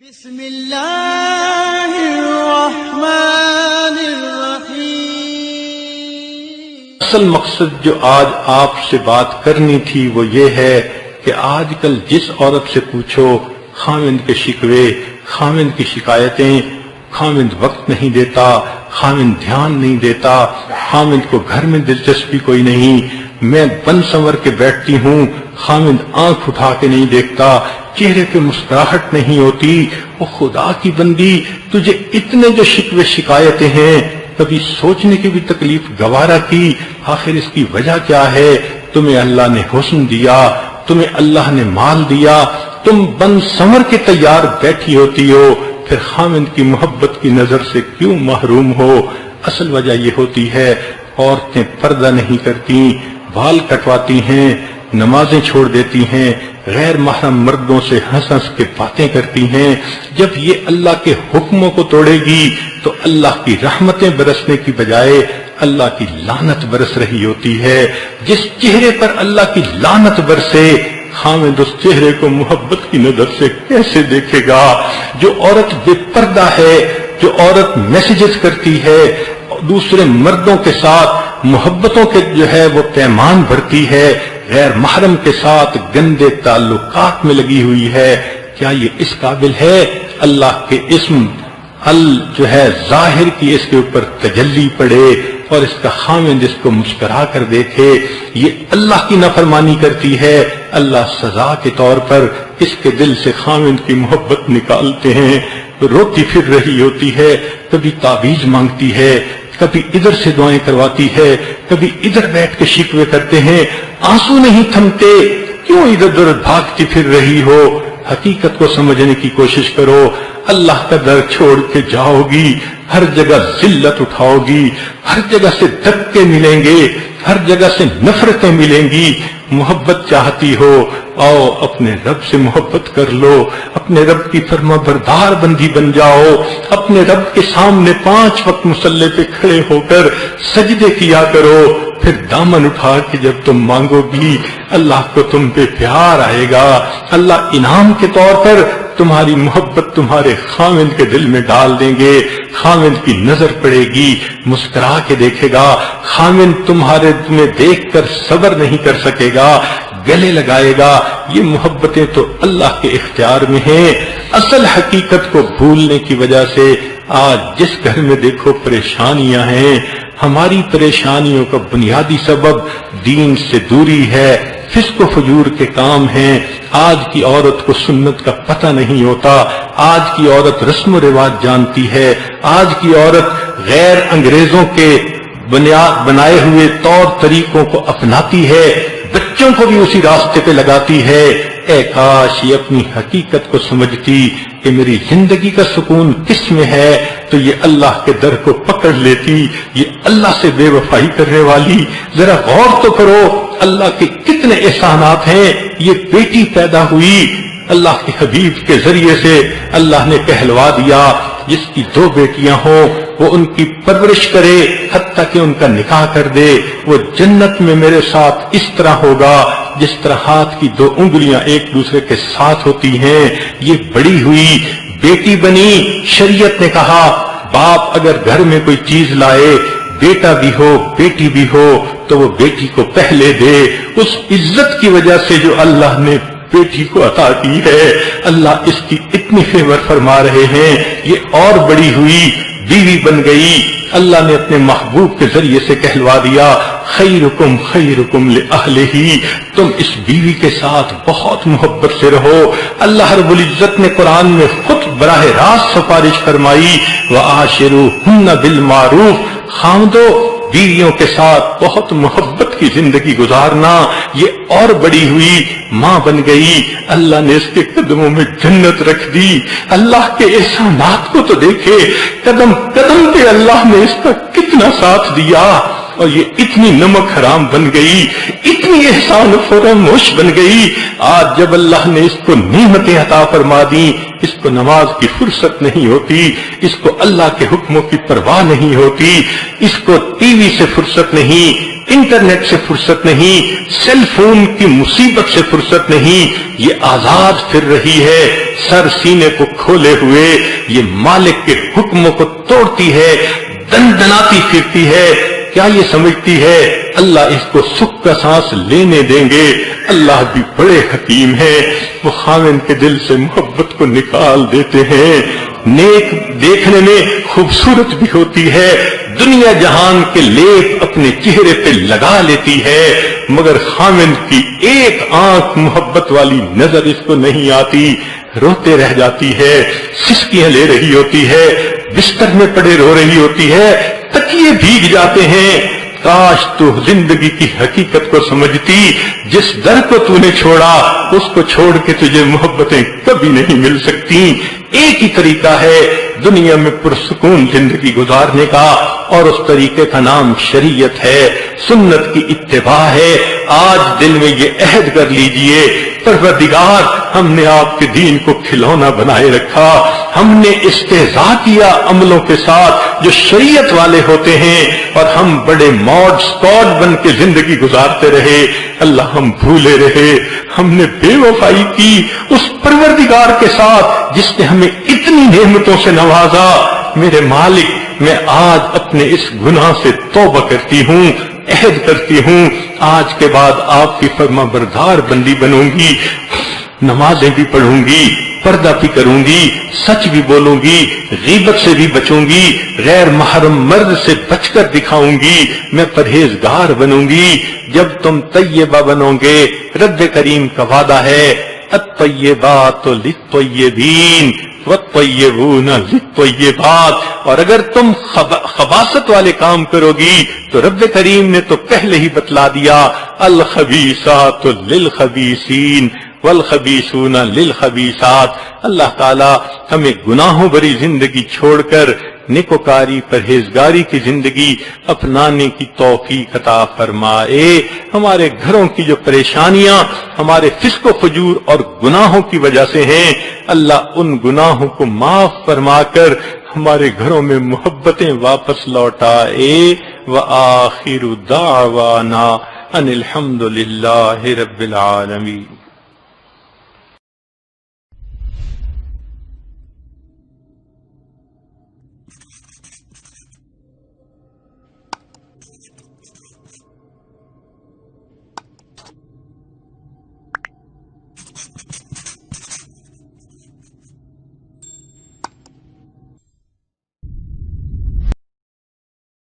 بسم اللہ الرحمن الرحیم۔ اصل مقصد جو آج آپ سے بات کرنی تھی وہ یہ ہے کہ آج کل جس عورت سے پوچھو خاوند کے شکوے، خاوند کی شکایتیں، خاوند وقت نہیں دیتا، خاوند دھیان نہیں دیتا، خاوند کو گھر میں دلچسپی کوئی نہیں، میں بن سنور کے بیٹھتی ہوں، خاوند آنکھ اٹھا کے نہیں دیکھتا، چہرے پہ مسکراہٹ نہیں ہوتی۔ وہ خدا کی بندی، تجھے اتنے جو شکوے شکایتیں ہیں، کبھی سوچنے کی بھی تکلیف گوارا کی آخر اس کی وجہ کیا ہے؟ تمہیں اللہ نے حسن دیا، تمہیں اللہ نے مال دیا، تم بن سنور کے تیار بیٹھی ہوتی ہو، پھر خاوند کی محبت کی نظر سے کیوں محروم ہو؟ اصل وجہ یہ ہوتی ہے عورتیں پردہ نہیں کرتی، بال کٹواتی ہیں، نمازیں چھوڑ دیتی ہیں، غیر محرم مردوں سے ہنس ہنس کے باتیں کرتی ہیں۔ جب یہ اللہ کے حکموں کو توڑے گی تو اللہ کی رحمتیں برسنے کی بجائے اللہ کی لعنت برس رہی ہوتی ہے۔ جس چہرے پر اللہ کی لعنت برسے خاوند اس چہرے کو محبت کی نظر سے کیسے دیکھے گا؟ جو عورت بے پردہ ہے، جو عورت میسیجز کرتی ہے، دوسرے مردوں کے ساتھ محبتوں کے جو ہے وہ پیمان بھرتی ہے، غیر محرم کے ساتھ گندے تعلقات میں لگی ہوئی ہے، کیا یہ اس قابل ہے اللہ کے اسم جو ہے ظاہر کی اس کے اوپر تجلی پڑے اور اس کا خاوند اس کو مسکرا کر دیکھے؟ یہ اللہ کی نافرمانی کرتی ہے۔ اللہ سزا کے طور پر اس کے دل سے خاوند کی محبت نکالتے ہیں، روتی پھر رہی ہوتی ہے، کبھی تعویذ مانگتی ہے، کبھی ادھر سے دعائیں کرواتی ہے، کبھی ادھر بیٹھ کے شکوے کرتے ہیں، آنسو نہیں تھمتے، کیوں ادھر ادھر بھاگتی پھر رہی ہو؟ حقیقت کو سمجھنے کی کوشش کرو۔ اللہ کا در چھوڑ کے جاؤ گی، ہر جگہ ذلت اٹھاؤ گی، ہر جگہ سے دھکے ملیں گے، ہر جگہ سے نفرتیں ملیں گی۔ محبت چاہتی ہو، آؤ اپنے رب سے محبت کر لو، اپنے رب کی فرما بردار بندی بن جاؤ، اپنے رب کے سامنے 5 وقت مصلی پہ کھڑے ہو کر سجدے کیا کرو، پھر دامن اٹھا کے جب تم مانگو گی اللہ کو تم پہ پیار آئے گا۔ اللہ انعام کے طور پر تمہاری محبت تمہارے خاوند کے دل میں ڈال دیں گے، خاوند کی نظر پڑے گی، مسکرا کے دیکھے گا، خاوند تمہیں دیکھ کر صبر نہیں کر سکے گا، گلے لگائے گا۔ یہ محبتیں تو اللہ کے اختیار میں ہیں۔ اصل حقیقت کو بھولنے کی وجہ سے آج جس گھر میں دیکھو پریشانیاں ہیں۔ ہماری پریشانیوں کا بنیادی سبب دین سے دوری ہے، فسق و فجور کے کام ہیں۔ آج کی عورت کو سنت کا پتہ نہیں ہوتا، آج کی عورت رسم و رواج جانتی ہے، آج کی عورت غیر انگریزوں کے بنائے ہوئے طور طریقوں کو اپناتی ہے، بچوں کو بھی اسی راستے پہ لگاتی ہے۔ اے کاش یہ اپنی حقیقت کو سمجھتی کہ میری زندگی کا سکون کس میں ہے، تو یہ اللہ کے در کو پکڑ لیتی۔ یہ اللہ سے بے وفائی کرنے والی، ذرا غور تو کرو اللہ کے کتنے احسانات ہیں۔ یہ بیٹی پیدا ہوئی اللہ کے حبیب کے ذریعے سے، اللہ نے کہلوا دیا جس کی 2 بیٹیاں ہوں وہ ان کی پرورش کرے، حتیٰ کہ ان کا نکاح کر دے، وہ جنت میں میرے ساتھ اس طرح ہوگا جس طرح ہاتھ کی 2 انگلیاں ایک دوسرے کے ساتھ ہوتی ہیں۔ یہ بڑی ہوئی، بیٹی بنی، شریعت نے کہا باپ اگر گھر میں کوئی چیز لائے، بیٹا بھی ہو بیٹی بھی ہو، تو وہ بیٹی کو پہلے دے۔ اس عزت کی وجہ سے جو اللہ نے بیٹی کو عطا کی ہے، اللہ اس کی اتنی فیور فرما رہے ہیں۔ یہ اور بڑی ہوئی، بیوی بن گئی، اللہ نے اپنے محبوب کے ذریعے سے کہلوا دیا خیرکم خیرکم لأہلہ، تم اس بیوی کے ساتھ بہت محبت سے رہو۔ اللہ رب العزت نے قرآن میں خود براہ راست سفارش فرمائی وعاشروہن بالمعروف، خاوندو بیویوں کے ساتھ بہت محبت کی زندگی گزارنا۔ یہ اور بڑی ہوئی، ماں بن گئی، اللہ نے اس کے قدموں میں جنت رکھ دی۔ اللہ کے احسانات کو تو دیکھے، قدم قدم پہ اللہ نے اس کا کتنا ساتھ دیا۔ اور یہ اتنی نمک حرام بن گئی، اتنی احسان فراموش بن گئی۔ آج جب اللہ نے اس کو نعمتیں عطا فرما دی، اس کو نماز کی فرصت نہیں ہوتی، اس کو اللہ کے حکموں کی پرواہ نہیں ہوتی، اس کو ٹی وی سے فرصت نہیں، انٹرنیٹ سے فرصت نہیں، سیل فون کی مصیبت سے فرصت نہیں، یہ آزاد پھر رہی ہے سر سینے کو کھولے ہوئے، یہ مالک کے حکموں کو توڑتی ہے، دندناتی پھرتی ہے۔ کیا یہ سمجھتی ہے اللہ اس کو سکھ کا سانس لینے دیں گے؟ اللہ بھی بڑے حکیم ہیں، وہ خاوند کے دل سے محبت کو نکال دیتے ہیں۔ نیک دیکھنے میں خوبصورت بھی ہوتی ہے، دنیا جہان کے لیپ اپنے چہرے پہ لگا لیتی ہے، مگر خاوند کی ایک آنکھ محبت والی نظر اس کو نہیں آتی، روتے رہ جاتی ہے، سسکیاں لے رہی ہوتی ہے، بستر میں پڑے رو رہی ہوتی ہے، تکیے بھیگ جاتے ہیں۔ کاش تو زندگی کی حقیقت کو سمجھتی، جس در کو تو نے چھوڑا اس کو چھوڑ کے تجھے محبتیں کبھی نہیں مل سکتی۔ ایک ہی طریقہ ہے دنیا میں پرسکون زندگی گزارنے کا، اور اس طریقے کا نام شریعت ہے، سنت کی اتباع ہے۔ آج دل میں یہ عہد کر لیجئے، پروردگار ہم نے آپ کے دین کو کھلونا بنائے رکھا، ہم نے استہزاء کیا عملوں کے ساتھ جو شریعت والے ہوتے ہیں، اور ہم بڑے ماڈ سکواڈ بن کے زندگی گزارتے رہے۔ اللہ ہم بھولے رہے، ہم نے بے وفائی کی اس پروردگار کے ساتھ جس نے ہمیں اتنی نعمتوں سے نوازا۔ میرے مالک، میں آج اپنے اس گناہ سے توبہ کرتی ہوں، عہد کرتی ہوں، آج کے بعد آپ کی فرما بردار بندی بنوں گی، نمازیں بھی پڑھوں گی، پردہ بھی کروں گی، سچ بھی بولوں گی، غیبت سے بھی بچوں گی، غیر محرم مرد سے بچ کر دکھاؤں گی، میں پرہیزگار بنوں گی۔ جب تم طیبہ بنو گے، رب کریم کا وعدہ ہے، الطیبات للطیبین والطیبون للطیبات، اور اگر تم خباثت والے کام کرو گی تو رب کریم نے تو پہلے ہی بتلا دیا، الخبیثات للخبیثین والخبیثون للخبیثات۔ اللہ تعالی ہمیں گناہوں بری زندگی چھوڑ کر نیکوکاری پرہیزگاری کی زندگی اپنانے کی توفیق عطا فرمائے۔ ہمارے گھروں کی جو پریشانیاں ہمارے فسق و فجور اور گناہوں کی وجہ سے ہیں، اللہ ان گناہوں کو معاف فرما کر ہمارے گھروں میں محبتیں واپس لوٹائے۔ وآخر دعوانا ان الحمد للہ رب العالمین۔